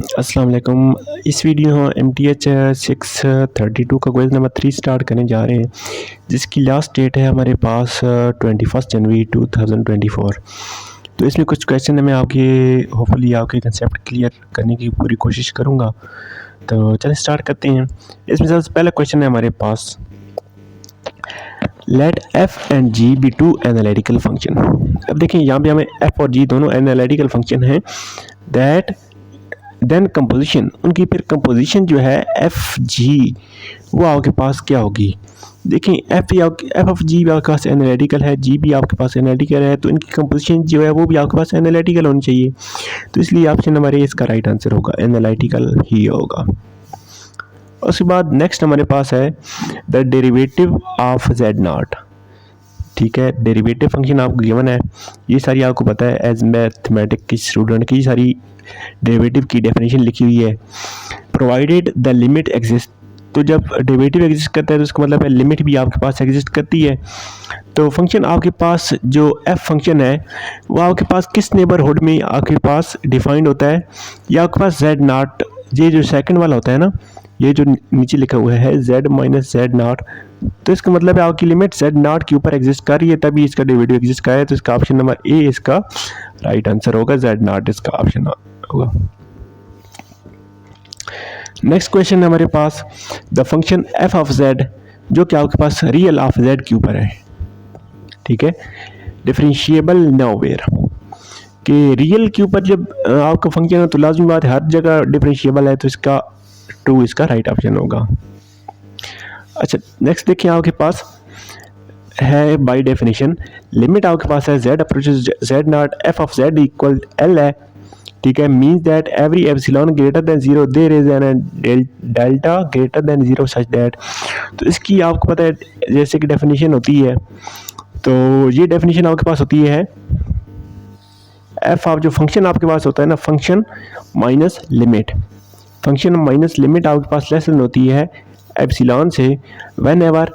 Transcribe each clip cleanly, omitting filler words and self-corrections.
अस्सलाम वालेकुम। इस वीडियो हम MTH 632 का क्वेश्चन नंबर 3 स्टार्ट करने जा रहे हैं, जिसकी लास्ट डेट है हमारे पास 21 जनवरी 2024। तो इसमें कुछ क्वेश्चन है, मैं आपके होपफुली आपके कंसेप्ट क्लियर करने की पूरी कोशिश करूँगा। तो चलिए स्टार्ट करते हैं। इसमें सबसे पहला क्वेश्चन है हमारे पास, let f and g be two analytical function. अब देखें यहाँ पे हमें f और g दोनों एनालिटिकल फंक्शन हैं। दैट देन कंपोजिशन, उनकी फिर कंपोजिशन जो है एफ जी वो आपके पास क्या होगी। देखें एफ ऑफ जी भी आपके पास एनालिटिकल है, जी भी आपके पास एनालिटिकल है, तो इनकी कंपोजिशन जो है वो भी आपके पास एनालिटिकल होनी चाहिए। तो इसलिए ऑप्शन नंबर ए इसका राइट आंसर होगा, एनालिटिकल ही होगा। उसके बाद नेक्स्ट हमारे पास है the derivative of Z not. ठीक है, डेरिवेटिव फंक्शन आपको गिवन है, ये सारी आपको पता है एज मैथमेटिक्स की स्टूडेंट की सारी डेरिवेटिव की डेफिनेशन लिखी हुई है। प्रोवाइडेड द लिमिट एग्जिस्ट, तो जब डेरिवेटिव एग्जिस्ट करता है तो इसका मतलब है लिमिट भी आपके पास एग्जिस्ट करती है। तो फंक्शन आपके पास जो एफ फंक्शन है वो आपके पास किस नेबरहुड में आपके पास डिफाइंड होता है, या आपके पास जेड नॉट, ये जो सेकंड वाला होता है ना, ये जो नीचे लिखा हुआ है z माइनस जेड नॉट, तो इसका मतलब है आपकी लिमिट जेड नॉट के ऊपर एग्जिस्ट कर रही है तभी इसका डेरिवेटिव एग्जिस्ट कर रहा है। तो इसका ऑप्शन नंबर ए इसका राइट आंसर होगा, जेड नॉट इसका ऑप्शन होगा। नेक्स्ट क्वेश्चन है हमारे पास, the function F of Z जो कि आपके पास रियल ऑफ जेड के ऊपर है। ठीक है, डिफरेंशिएबल नाउवेयर कि रियल के ऊपर जब आपका फंक्शन है तो लाजमी बात है हर जगह डिफरेंशिएबल है, तो इसका 2 इसका राइट ऑप्शन होगा। अच्छा नेक्स्ट देखिए, आपके पास है बाय डेफिनेशन लिमिट आपके पास है z approaches z not f of z equal l है। ठीक है, means that every epsilon greater than 0 there is an delta greater than 0 such that. तो इसकी आपको पता है जैसे कि डेफिनेशन होती है, तो ये डेफिनेशन आपके पास होती है एफ ऑफ जो फंक्शन आपके पास होता है ना, function minus limit, function minus limit आपके पास लेस देन होती है एप्सिलॉन से व्हेन एवर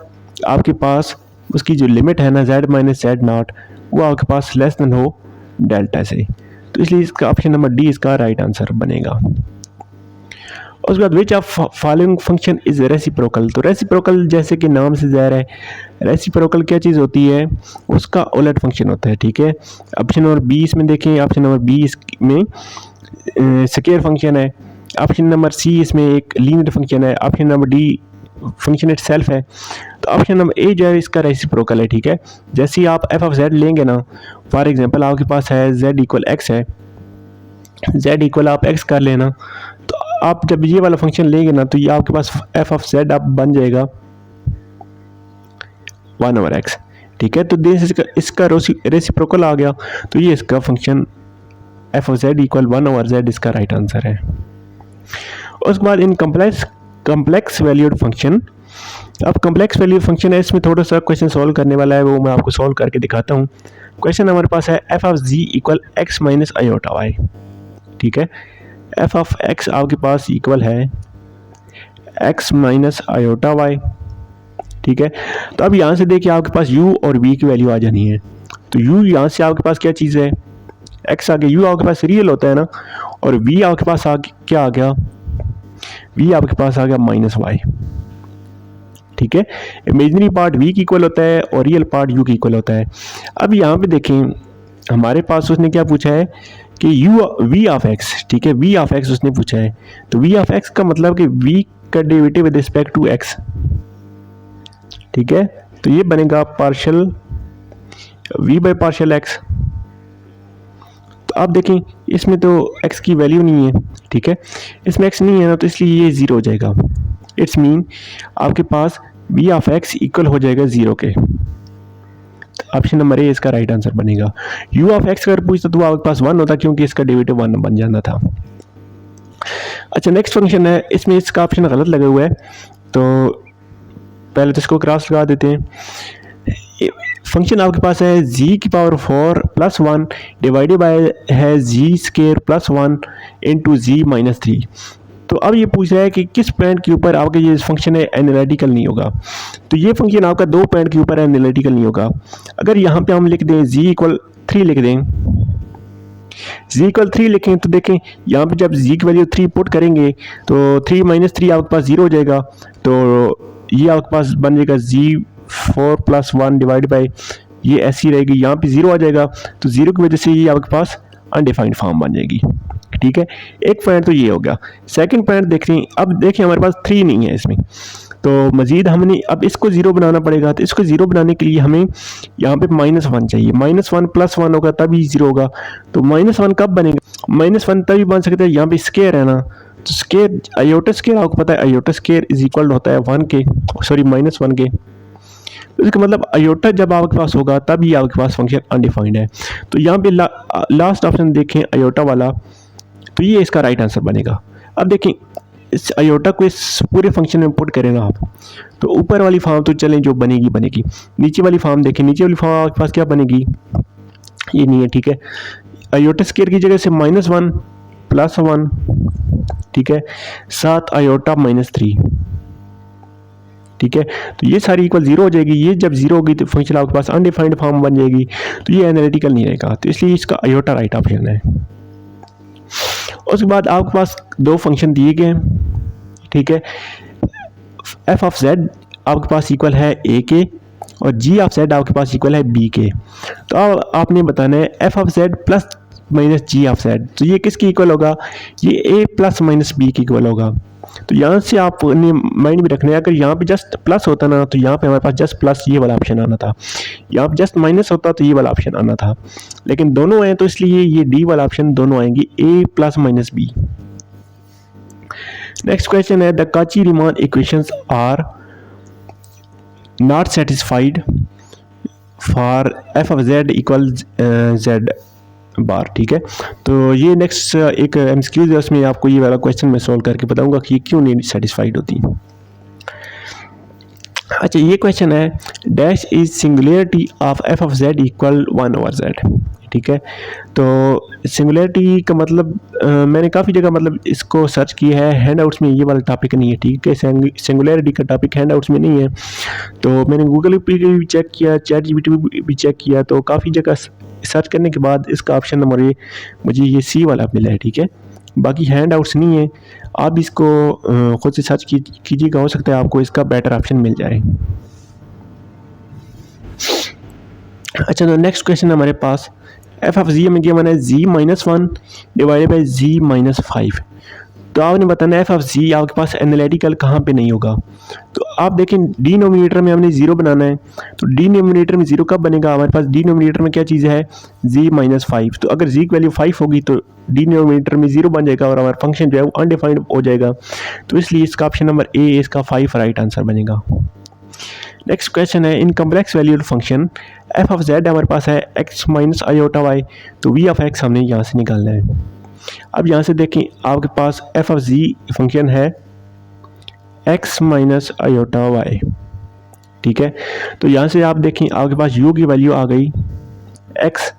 आपके पास उसकी जो लिमिट है ना z माइनस जेड नॉट वो आपके पास लेस देन हो डेल्टा से। तो इसलिए इसका ऑप्शन नंबर डी इसका राइट आंसर बनेगा। उसके बाद which of following function is reciprocal. तो रेसिप्रोकल जैसे कि नाम से ज़ाहिर है, रेसिप्रोकल क्या चीज़ होती है, उसका उलट फंक्शन होता है। ठीक है, ऑप्शन नंबर बी इसमें देखें, ऑप्शन नंबर बी इसमें स्क्वायर फंक्शन है, ऑप्शन नंबर सी इसमें एक लीनियर फंक्शन है, option number D function itself है। तो ऑप्शन नंबर ए जो है इसका रेसिप्रोकल है। ठीक है, जैसे ही आप एफ ऑफ जेड लेंगे ना, फॉर एग्जांपल आपके पास है z इक्वल एक्स है, z इक्वल आप x कर लेना, तो आप जब ये वाला फंक्शन लेंगे ना तो ये आपके पास एफ ऑफ जेड आप बन जाएगा 1/x। ठीक है, तो देश इसका रेसिप्रोकल आ गया, तो ये इसका function F of Z equal 1/z इसका राइट आंसर है। उसके बाद इन कम्प्लेक्स वैल्यूड फंक्शन, अब कम्प्लेक्स वैल्यू फंक्शन है, इसमें थोड़ा सा क्वेश्चन सॉल्व करने वाला है, वो मैं आपको सॉल्व करके दिखाता हूँ। क्वेश्चन हमारे पास है F of G equal X minus iota Y. ठीक है, एफ ऑफ एक्स आपके पास इक्वल है एक्स माइनस आयोटा वाई। ठीक है, तो अब यहाँ से देखिए आपके पास u और v की वैल्यू आ जानी है। तो u यहाँ से आपके पास क्या चीज़ है, x आ गया, u आपके पास रियल होता है ना, और v आपके पास क्या आ गया, v आपके पास आ गया माइनस वाई। ठीक है, इमेजिनरी पार्ट v की इक्वल होता है और रियल पार्ट u की इक्वल होता है। अब यहाँ पे देखें हमारे पास उसने क्या पूछा है कि v ऑफ x। ठीक है, v ऑफ x उसने पूछा है, तो v ऑफ x का मतलब कि v का derivative with respect to x। ठीक है, तो ये बनेगा partial v by partial x। तो आप देखें इसमें तो x की वैल्यू नहीं है। ठीक है, इसमें x नहीं है ना, तो इसलिए ये 0 हो जाएगा। इट्स मीन आपके पास v ऑफ x इक्वल हो जाएगा 0 के। ऑप्शन नंबर ए इसका राइट आंसर बनेगा। u ऑफ x अगर पूछता तो वो आपके पास 1 होता, क्योंकि इसका डेरिवेटिव 1 बन जाना था। अच्छा नेक्स्ट फंक्शन है, इसमें इसका ऑप्शन गलत लगा हुआ है, तो पहले तो इसको क्रॉस लगा देते हैं। फंक्शन आपके पास है जी की पावर 4 प्लस 1 डिवाइडेड बाय है जी स्क्वायर प्लस 1 इंटू जी माइनस 3। तो अब ये पूछ रहा है कि किस पॉइंट के ऊपर आपका ये फंक्शन है एनालिटिकल नहीं होगा। तो ये फंक्शन आपका 2 पॉइंट के ऊपर एनालिटिकल नहीं होगा। अगर यहाँ पे हम लिख दें जी इक्वल 3 लिख दें, z इक्वल 3 लिखें तो देखें यहाँ पे जब z की वैल्यू 3 पुट करेंगे तो 3 माइनस 3 आपके पास 0 हो जाएगा, तो ये आपके पास बन जाएगा z 4 प्लस 1 डिवाइड बाई ये ऐसी रहेगी, यहाँ पे 0 आ जाएगा, तो 0 की वजह से ये आपके पास अनडिफाइंड फॉर्म बन जाएगी। ठीक है, एक पॉइंट तो ये हो गया। सेकंड पॉइंट देख रहे हैं, अब देखिए हमारे पास 3 नहीं है इसमें, तो मज़ीद हमने अब इसको 0 बनाना पड़ेगा। तो इसको 0 बनाने के लिए हमें यहाँ पे -1 चाहिए, -1 प्लस 1 होगा तभी 0 होगा। तो -1 कब बनेगा? -1 तभी बन सकता है, यहाँ पे स्केयर है ना, तो स्केयर आयोटा स्केयर आपको पता है आयोटा स्केयर इज इक्वल होता है 1 के, सॉरी -1 के। तो इसका मतलब आयोटा जब आपके पास होगा तब ये आपके पास फंक्शन अनडिफाइंड है। तो यहाँ पे लास्ट ऑप्शन देखें आयोटा वाला, तो ये इसका राइट आंसर बनेगा। अब देखें इस आयोटा को इस पूरे फंक्शन में पुट करें ना आप, तो ऊपर वाली फॉर्म तो चलें जो बनेगी बनेगी, नीचे वाली फॉर्म देखें, नीचे वाली फॉर्म आपके पास क्या बनेगी, ये नहीं है। ठीक है, आयोटा स्केयर की जगह से -1 प्लस 1, ठीक है, 7 आयोटा -3, ठीक है, तो ये सारी इक्वल 0 हो जाएगी। ये जब 0 होगी तो फंक्शन आपके पास अनडिफाइंड फॉर्म बन जाएगी, तो ये एनालिटिकल नहीं रहेगा, तो इसलिए इसका आयोटा राइट ऑप्शन है। उसके बाद आपके पास 2 फंक्शन दिए गए हैं, ठीक है, f ऑफ z आपके पास इक्वल है a के और g ऑफ z आपके पास इक्वल है b के। तो अब आपने बताना है f of z plus minus g of z, तो ये किसकी इक्वल होगा? ये a प्लस माइनस b की इक्वल होगा। तो यहाँ से आपने माइंड में रखना है, अगर यहाँ पे जस्ट प्लस होता ना तो यहाँ पे हमारे पास जस्ट प्लस ये वाला ऑप्शन आना था, यहाँ पे जस्ट माइनस होता तो ये वाला ऑप्शन आना था, लेकिन दोनों आए तो इसलिए ये डी वाला ऑप्शन दोनों आएंगे, A plus minus B. Next question है, the Cauchy Riemann equations are not satisfied for F of Z equal Z bar. ठीक है, तो ये नेक्स्ट एक एमसीक्यूज है, उसमें आपको ये वाला क्वेश्चन मैं सॉल्व करके बताऊंगा कि ये क्यों नहीं सेटिस्फाइड होती। अच्छा, ये क्वेश्चन है, dash is singularity of F of Z equal 1 over Z. ठीक है, तो सिंगुलरिटी का मतलब मैंने काफ़ी जगह मतलब इसको सर्च किया है, हैंड आउट्स में ये वाला टॉपिक नहीं है। ठीक है, सिंगुलरिटी का टॉपिक हैंड आउट्स में नहीं है, तो मैंने गूगल पे भी चेक किया, चैट जीपीटी भी चेक किया, तो काफ़ी जगह सर्च करने के बाद इसका ऑप्शन नंबर मुझे ये सी वाला मिला है। ठीक है, बाकी हैंड आउट्स नहीं है, आप इसको खुद से सर्च कीजिएगा, हो सकता है आपको इसका बेटर ऑप्शन मिल जाए। अच्छा, तो नेक्स्ट क्वेश्चन हमारे पास एफ ऑफ जी में गिवन है z-1 डिवाइडेड बाई z-5। तो आपने बताना एफ ऑफ जी आपके पास एनालिटिकल कहाँ पे नहीं होगा। तो आप देखें डिनोमिनेटर में हमने 0 बनाना है, तो डिनोमिनेटर में 0 कब बनेगा? हमारे पास डिनोमिनेटर में क्या चीज़ है? z-5। तो अगर z की वैल्यू 5 होगी तो डिनोमिनेटर में 0 बन जाएगा और हमारा फंक्शन जो है वो अनडिफाइंड हो जाएगा, तो इसलिए इसका ऑप्शन नंबर ए इसका 5 राइट आंसर बनेगा। नेक्स्ट क्वेश्चन है, in complex valued function F of Z हमारे पास है x माइनस आयोटा वाई, तो वी ऑफ एक्स हमने यहाँ से निकालना है। अब यहाँ से देखें आपके पास एफ ऑफ जी फंक्शन है x माइनस आयोटा वाई। ठीक है, तो यहाँ से आप देखें आपके पास u की वैल्यू आ गई x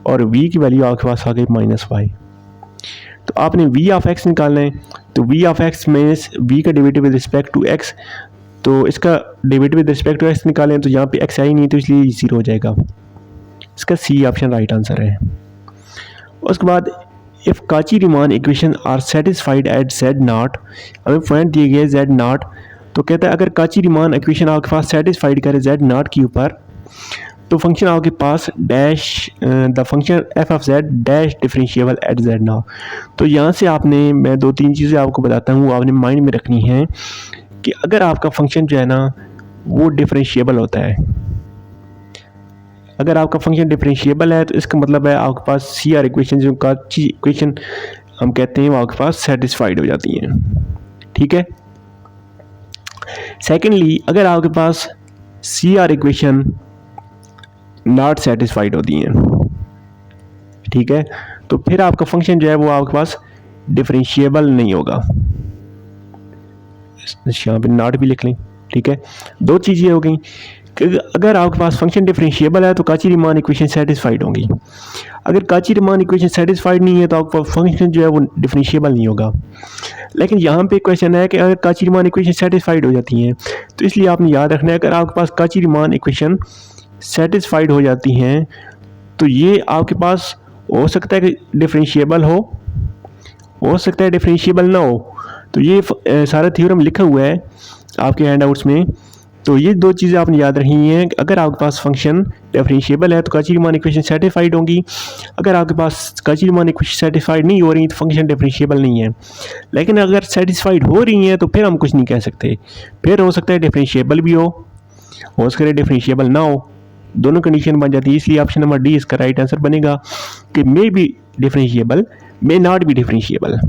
और v की वैल्यू आपके पास आ गई माइनस वाई। तो आपने v ऑफ x निकालना है, तो v of x minus v का derivative with respect to x, तो इसका derivative with respect to x निकालें तो यहाँ पे x आई नहीं, तो इसलिए 0 हो जाएगा। इसका सी ऑप्शन राइट आंसर है। उसके बाद if Cauchy Riemann equation are satisfied at z not, हमें पॉइंट दिए गए z नॉट, तो कहता है अगर काची-रीमान इक्वेशन आपके पास सेटिस्फाइड करे z नॉट के ऊपर, तो फंक्शन आपके पास dash the function F of Z dash differentiable at z not. तो यहाँ से आपने मैं 2-3 चीज़ें आपको बताता हूँ, आपने माइंड में रखनी है कि अगर आपका फंक्शन जो है ना वो डिफरेंशिएबल होता है, अगर आपका फंक्शन डिफरेंशिएबल है तो इसका मतलब है आपके पास सी आर इक्वेशन जो काची इक्वेशन हम कहते हैं वो आपके पास सेटिस्फाइड हो जाती हैं। ठीक है, सेकेंडली अगर आपके पास C R equation not satisfied होती हैं, ठीक है, तो फिर आपका फंक्शन जो है वो आपके पास डिफरेंशिएबल नहीं होगा। यहाँ पे नॉट भी लिख लें। ठीक है, 2 चीज़ें हो गई कि अगर आपके पास फंक्शन डिफरेंशिएबल है तो काची-रीमान इक्वेशन सेटिस्फाइड होंगी, अगर काची-रीमान इक्वेशन सेटिस्फाइड नहीं है तो आपका फंक्शन जो है वो डिफरेंशिएबल नहीं होगा। लेकिन यहाँ पे क्वेश्चन है कि अगर काची-रीमान इक्वेशन सेटिस्फाइड हो जाती हैं, तो इसलिए आपने याद रखना है अगर आपके पास काची-रीमान इक्वेशन सेटिस्फाइड हो जाती हैं तो ये आपके पास हो सकता है कि डिफरेंशिएबल हो सकता है डिफरेंशिएबल ना हो। तो ये सारा थ्योरम लिखा हुआ है आपके हैंडआउट्स में। तो ये दो चीज़ें आपने याद रखनी है। अगर आपके पास फंक्शन डिफरेंशिएबल है तो काची-रीमान इक्वेशन सेटिस्फाइड होंगी। अगर आपके पास काची-रीमान इक्वेशन सेटिस्फाइड नहीं हो रही तो फंक्शन डिफरेंशिएबल नहीं है। लेकिन अगर सेटिस्फाइड हो रही हैं तो फिर हम कुछ नहीं कह सकते, फिर हो सकता है डिफरेंशिएबल भी हो सकता है डिफरेंशिएबल ना हो, दोनों कंडीशन बन जाती है। इसलिए ऑप्शन नंबर डी इसका राइट आंसर बनेगा कि may be differentiable, may not be differentiable.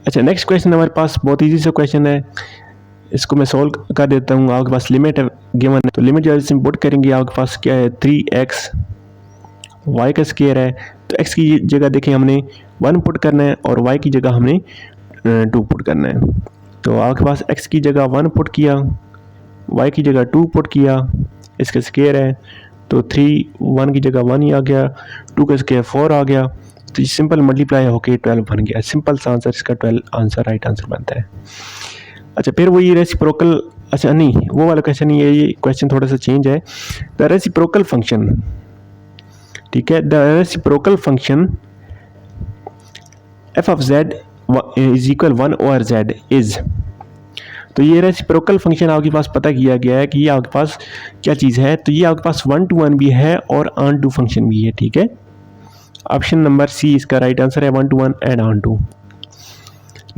अच्छा, नेक्स्ट क्वेश्चन हमारे पास बहुत ईजी सा क्वेश्चन है, इसको मैं सॉल्व कर देता हूँ। आपके पास लिमिट है गिवन है, तो लिमिट जैसे पुट करेंगे आपके पास क्या है 3x y का स्क्वायर है। तो x की जगह देखें हमने 1 पुट करना है और y की जगह हमने 2 पुट करना है। तो आपके पास x की जगह 1 पुट किया, y की जगह 2 पुट किया, इसका स्क्वायर है तो 3 1 की जगह 1 ही आ गया, 2 का स्क्वायर 4 आ गया। तो सिंपल मल्टीप्लाई होके 12 बन गया। सिंपल सा आंसर इसका 12 आंसर राइट आंसर बनता है। अच्छा, फिर वही रेसिप्रोकल, अच्छा नहीं वो वाला क्वेश्चन नहीं है, ये क्वेश्चन थोड़ा सा चेंज है। द रेसिप्रोकल फंक्शन, ठीक है, the reciprocal function F of Z is equal 1 over Z is. तो ये रेसिप्रोकल फंक्शन आपके पास पता किया गया है कि ये आपके पास क्या चीज़ है। तो ये आपके पास 1 to 1 भी है और ऑन टू फंक्शन भी है, ठीक है। ऑप्शन नंबर सी इसका राइट आंसर है, 1 to 1 and onto.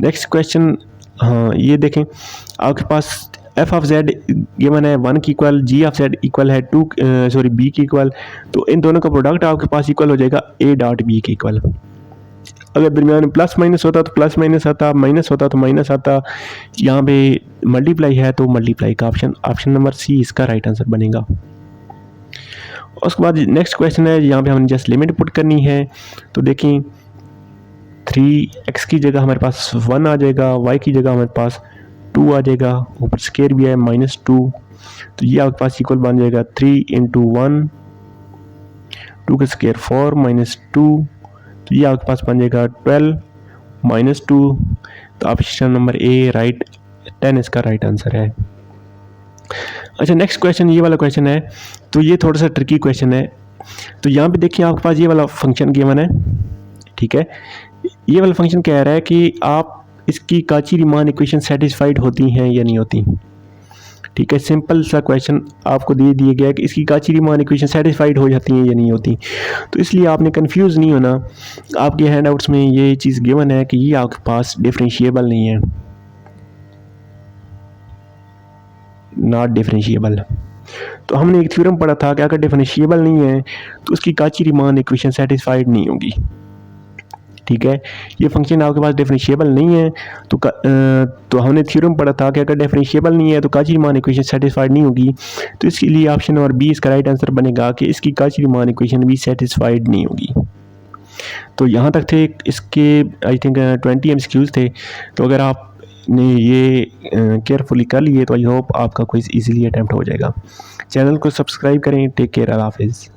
Next question, हाँ ये देखें आपके पास एफ ऑफ जेड गिवन है 1 की equal, G of Z equal है बी की इक्वल। तो इन दोनों का प्रोडक्ट आपके पास इक्वल हो जाएगा ए डॉट बी के इक्वल। अगर दरमियान में प्लस माइनस होता तो प्लस माइनस आता, माइनस होता तो माइनस आता, यहाँ पे मल्टीप्लाई है तो मल्टीप्लाई का ऑप्शन नंबर सी इसका राइट आंसर बनेगा। उसके बाद नेक्स्ट क्वेश्चन है, यहाँ पे हमने जस्ट लिमिट पुट करनी है। तो देखें 3x की जगह हमारे पास 1 आ जाएगा, y की जगह हमारे पास 2 आ जाएगा, ऊपर स्क्वायर भी है -2। तो ये आपके पास इक्वल बन जाएगा 3 × 1, 2 का स्क्वायर 4 -2। तो ये आपके पास बन जाएगा 12 -2। तो ऑप्शन नंबर ए राइट 10 इसका राइट आंसर है। अच्छा, नेक्स्ट क्वेश्चन ये वाला क्वेश्चन है, तो ये थोड़ा सा ट्रिकी क्वेश्चन है। तो यहाँ पे देखिए आपके पास ये वाला फंक्शन गिवन है, ठीक है। ये वाला फंक्शन कह रहा है कि आप इसकी काची-रीमान इक्वेशन सेटिस्फाइड होती हैं या नहीं होती, ठीक है। सिंपल सा क्वेश्चन आपको दे दिया गया है कि इसकी काची-रीमान इक्वेशन सेटिस्फाइड हो जाती हैं या नहीं होती। तो इसलिए आपने कंफ्यूज नहीं होना, आपके हैंडआउट्स में ये चीज़ गिवन है कि ये आपके पास डिफरेंशिएबल नहीं है, नॉट डिफरेंशिएबल। तो हमने एक थ्योरम पढ़ा था कि अगर डिफरेंशिएबल नहीं है तो उसकी काची-रीमान इक्वेशन सेटिस्फाइड नहीं होगी, ठीक है। ये फंक्शन आपके पास डिफरेंशिएबल नहीं है तो हमने थ्योरम पढ़ा था कि अगर डिफरेंशिएबल नहीं है तो काची-रीमान इक्वेशन सेटिस्फाइड नहीं होगी। तो इसके लिए ऑप्शन नंबर बी इसका राइट आंसर बनेगा कि इसकी काची-रीमान इक्वेशन भी सेटिस्फाइड नहीं होगी। तो यहाँ तक थे इसके आई थिंक 20 MCQs थे। तो अगर आपने ये केयरफुली कर लिए तो आई होप आपका क्विज इजीली अटैम्प्ट हो जाएगा। चैनल को सब्सक्राइब करें। टेक केयर, अल्लाह हाफिज़।